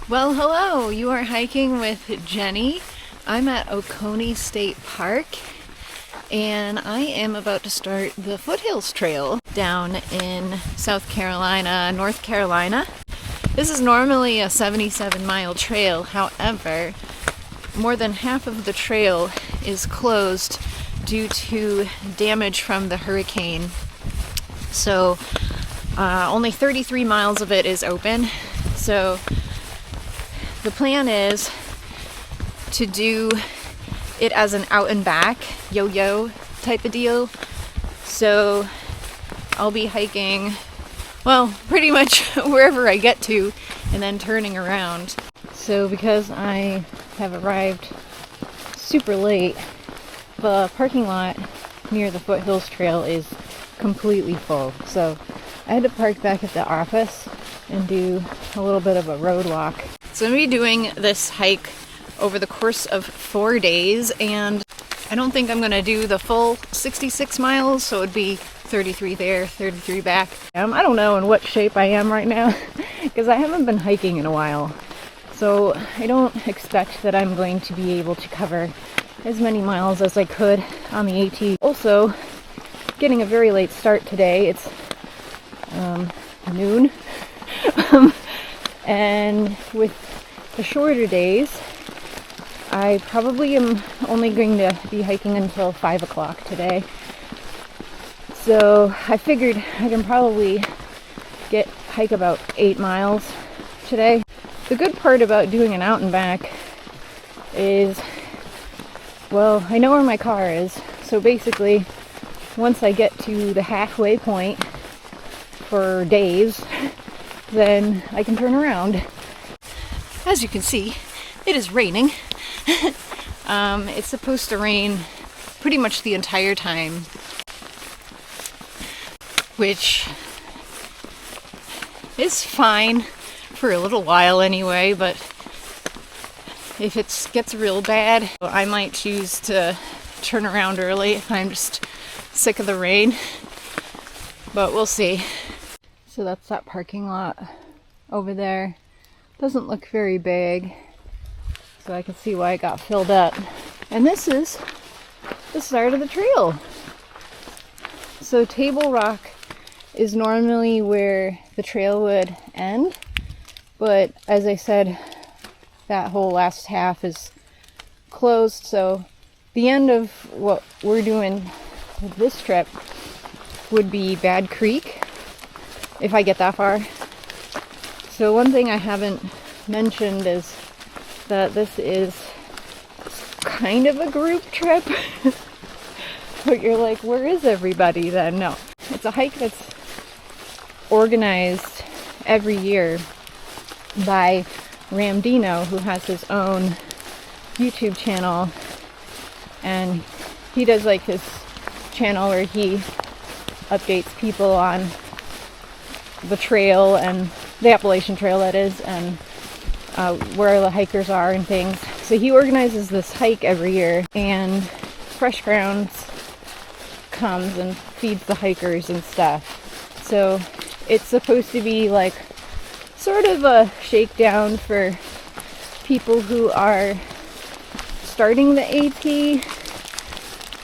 Well, hello! You are hiking with Jenny. I'm at Oconee State Park, and I am about to start the Foothills Trail down in South Carolina, North Carolina. This is normally a 77-mile trail. However, more than half of the trail is closed due to damage from the hurricane. So only 33 miles of it is open. So the plan is to do it as an out and back yo-yo type of deal. So I'll be hiking, well, pretty much wherever I get to and then turning around. So because I have arrived super late, the parking lot near the Foothills Trail is completely full. So I had to park back at the office and do a little bit of a road walk. So I'm going to be doing this hike over the course of 4 days, and I don't think I'm going to do the full 66 miles, so it would be 33 there, 33 back. I don't know in what shape I am right now, because I haven't been hiking in a while. So I don't expect that I'm going to be able to cover as many miles as I could on the AT. Also, getting a very late start today. It's noon. And with the shorter days, I probably am only going to be hiking until 5 o'clock today. So I figured I can probably hike about 8 miles today. The good part about doing an out and back is, well, I know where my car is. So basically, once I get to the halfway point for days, then I can turn around. As you can see, it is raining. It's supposed to rain pretty much the entire time, which is fine for a little while anyway, but if it gets real bad, I might choose to turn around early if I'm just sick of the rain, but we'll see. So that's that parking lot over there. Doesn't look very big, so I can see why it got filled up. And this is the start of the trail. So Table Rock is normally where the trail would end, but as I said, that whole last half is closed, so the end of what we're doing with this trip would be Bad Creek, if I get that far. So one thing I haven't mentioned is that this is kind of a group trip. But you're like, where is everybody then? No. It's a hike that's organized every year by Ramdino, who has his own YouTube channel. And he does like his channel where he updates people on the trail, and the Appalachian Trail that is, and where the hikers are and things. So he organizes this hike every year, and Fresh Grounds comes and feeds the hikers and stuff. So it's supposed to be like sort of a shakedown for people who are starting the AT,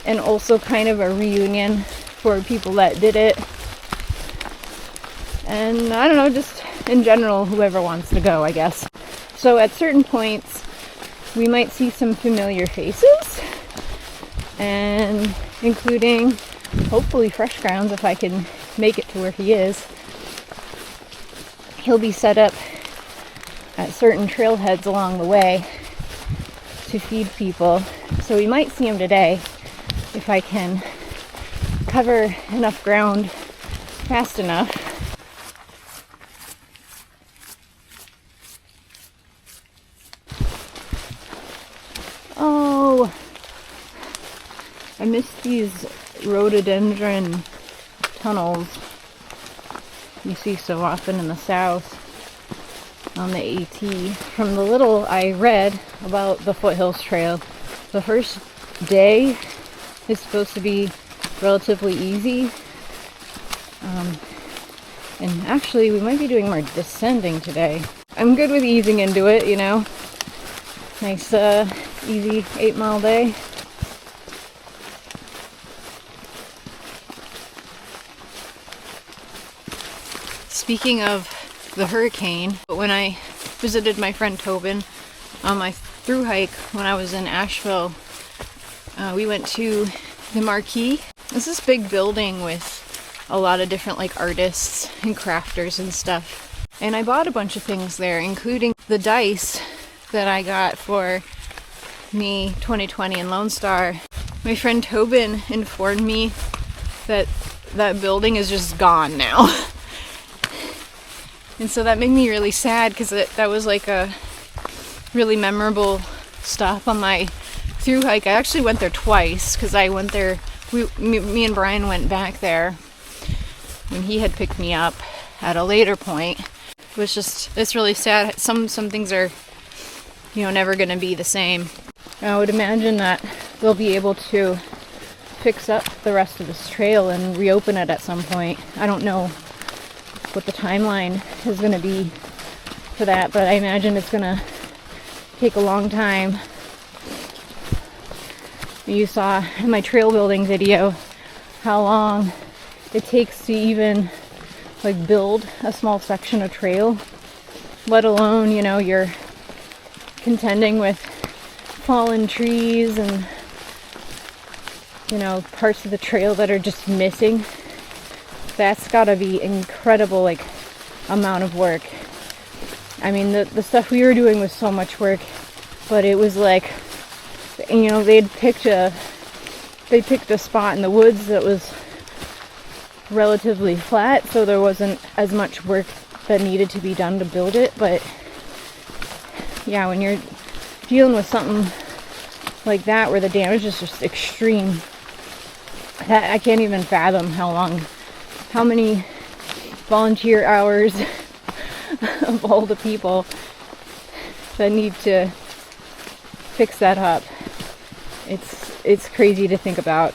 and also kind of a reunion for people that did it. And I don't know, just in general, whoever wants to go, I guess. So at certain points, we might see some familiar faces, and including hopefully Fresh Grounds if I can make it to where he is. He'll be set up at certain trailheads along the way to feed people. So we might see him today if I can cover enough ground fast enough. Oh, I missed these rhododendron tunnels you see so often in the south on the AT. From the little I read about the Foothills Trail, the first day is supposed to be relatively easy. And actually, we might be doing more descending today. I'm good with easing into it, you know. Nice, easy 8-mile day. Speaking of the hurricane, when I visited my friend Tobin on my through hike when I was in Asheville, we went to the Marquee. It's this big building with a lot of different like artists and crafters and stuff. And I bought a bunch of things there, including the dice that I got for me 2020 in Lone Star. My friend Tobin informed me that that building is just gone now. And so that made me really sad because that was like a really memorable stop on my through hike. I actually went there twice because I went there, me and Brian went back there when he had picked me up at a later point. It was just, it's really sad. Some things are, you know, never going to be the same. I would imagine that they'll be able to fix up the rest of this trail and reopen it at some point. I don't know what the timeline is going to be for that, but I imagine it's going to take a long time. You saw in my trail building video how long it takes to even like build a small section of trail, let alone, you know, you're contending with fallen trees and, you know, parts of the trail that are just missing. That's gotta be incredible, like, amount of work. I mean, the stuff we were doing was so much work, but it was like, you know, they picked a spot in the woods that was relatively flat, so there wasn't as much work that needed to be done to build it. But yeah, when you're dealing with something like that where the damage is just extreme, that I can't even fathom how many volunteer hours of all the people that need to fix that up. It's crazy to think about.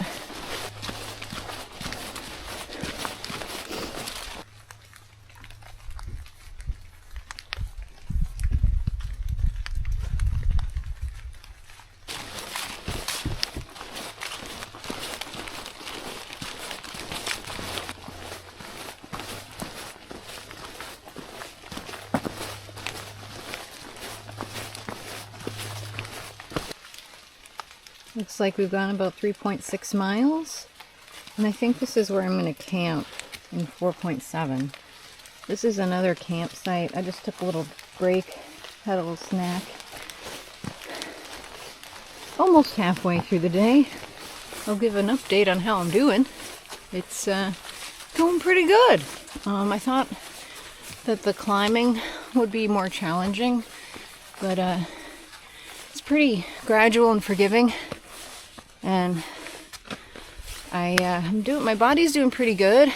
Looks like we've gone about 3.6 miles, and I think this is where I'm going to camp in 4.7. This is another campsite. I just took a little break, had a little snack. Almost halfway through the day. I'll give an update on how I'm doing. It's going pretty good. I thought that the climbing would be more challenging, but it's pretty gradual and forgiving. And my body's doing pretty good.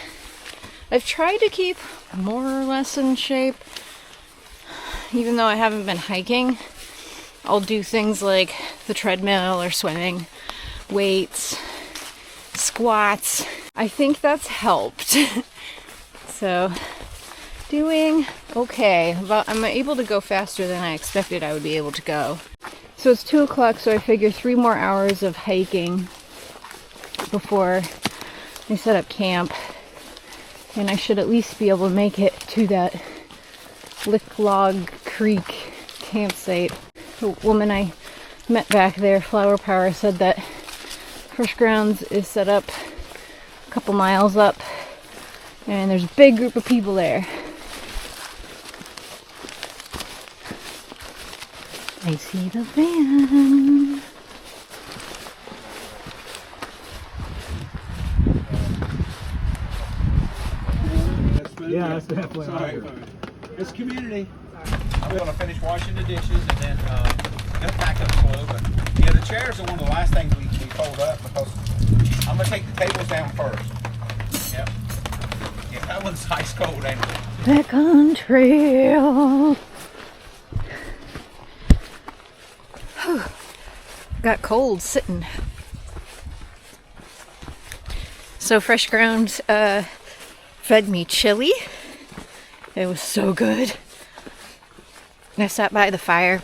I've tried to keep more or less in shape. Even though I haven't been hiking, I'll do things like the treadmill or swimming, weights, squats. I think that's helped. So, doing okay. I'm able to go faster than I expected I would be able to go. So it's 2 o'clock, so I figure 3 more hours of hiking before I set up camp. And I should at least be able to make it to that Lick Log Creek campsite. The woman I met back there, Flower Power, said that Fresh Grounds is set up a couple miles up, and there's a big group of people there. I see the van. Yeah, that's definitely sorry. It's community. I'm going to finish washing the dishes and then just pack up a little. But yeah, the chairs are one of the last things we fold up because I'm going to take the tables down first. Yep. Yeah, that one's ice cold, ain't it? Back on trail. Got cold sitting. So Fresh Grounds fed me chili. It was so good. I sat by the fire,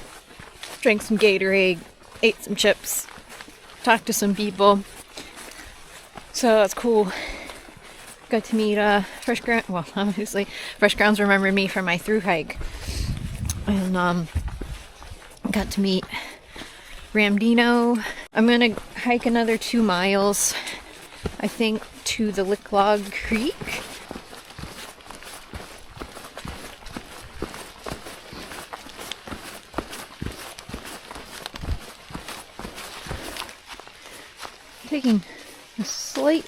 drank some Gatorade, ate some chips, talked to some people. So that's cool. Got to meet Fresh Ground. Well, obviously, Fresh Grounds remember me from my through hike, and got to meet Ramdino. I'm gonna hike another 2 miles, I think, to the Licklog Creek. Taking a slight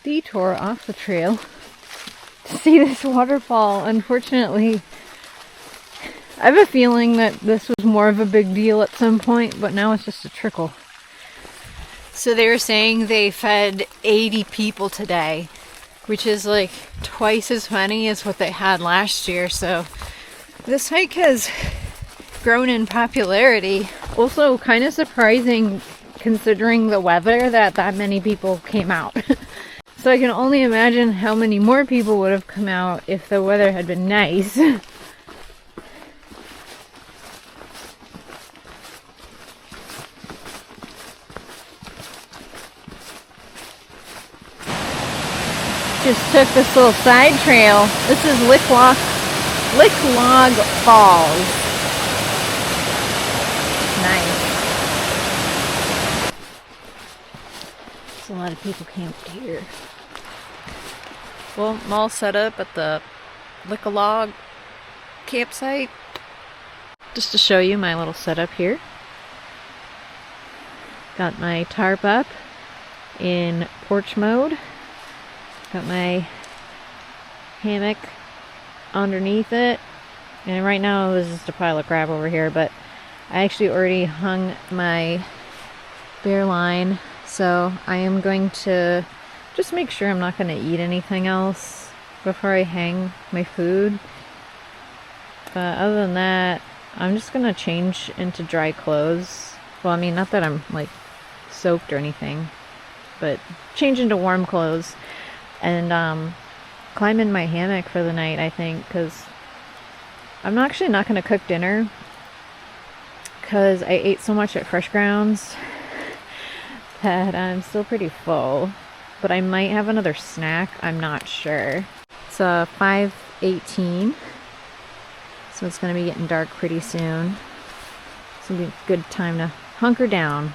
detour off the trail to see this waterfall. Unfortunately, I have a feeling that this was more of a big deal at some point, but now it's just a trickle. So they were saying they fed 80 people today, which is like twice as many as what they had last year. So this hike has grown in popularity. Also kind of surprising considering the weather that many people came out. So I can only imagine how many more people would have come out if the weather had been nice. Just took this little side trail. This is Licklog Falls. Nice. A lot of people camped here. Well, I'm all set up at the Licklog campsite. Just to show you my little setup here. Got my tarp up in porch mode. Got my hammock underneath it. And right now there's just a pile of crap over here, but I actually already hung my bear line. So I am going to just make sure I'm not going to eat anything else before I hang my food. But other than that, I'm just going to change into dry clothes. Well, I mean, not that I'm like soaked or anything, but change into warm clothes and climb in my hammock for the night, I think, because I'm actually not going to cook dinner because I ate so much at Fresh Grounds that I'm still pretty full, but I might have another snack. I'm not sure. It's 5:18, so it's going to be getting dark pretty soon. It's going to be a good time to hunker down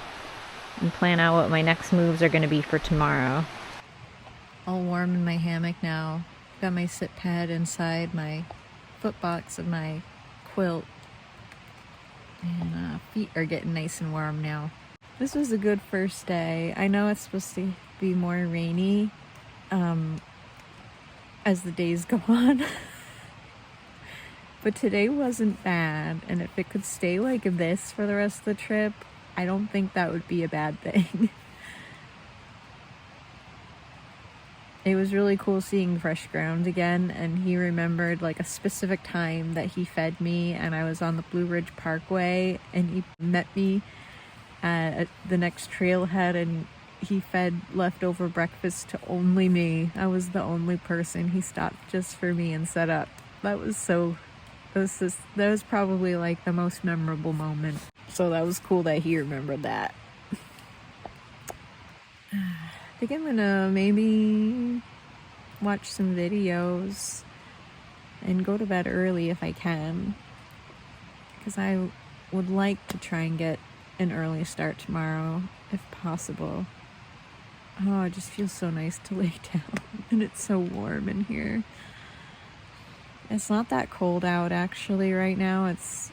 and plan out what my next moves are going to be for tomorrow. All warm in my hammock now. Got my sit pad inside my foot box of my quilt, and feet are getting nice and warm now. This was a good first day. I know it's supposed to be more rainy as the days go on. But today wasn't bad, and if it could stay like this for the rest of the trip, I don't think that would be a bad thing. It was really cool seeing Fresh Grounds again, and he remembered like a specific time that he fed me, and I was on the Blue Ridge Parkway, and he met me at the next trailhead, and he fed leftover breakfast to only me. I was the only person. He stopped just for me and set up. That was probably like the most memorable moment. So that was cool that he remembered that. I think I'm gonna maybe watch some videos and go to bed early if I can, because I would like to try and get an early start tomorrow if possible. Oh, it just feels so nice to lay down, and it's so warm in here. It's not that cold out actually right now. It's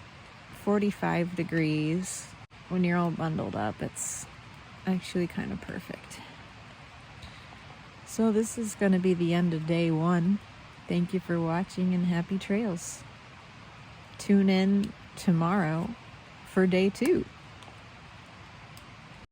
45 degrees. When you're all bundled up, it's actually kind of perfect. So this is going to be the end of day 1. Thank you for watching, and happy trails. Tune in tomorrow for day 2.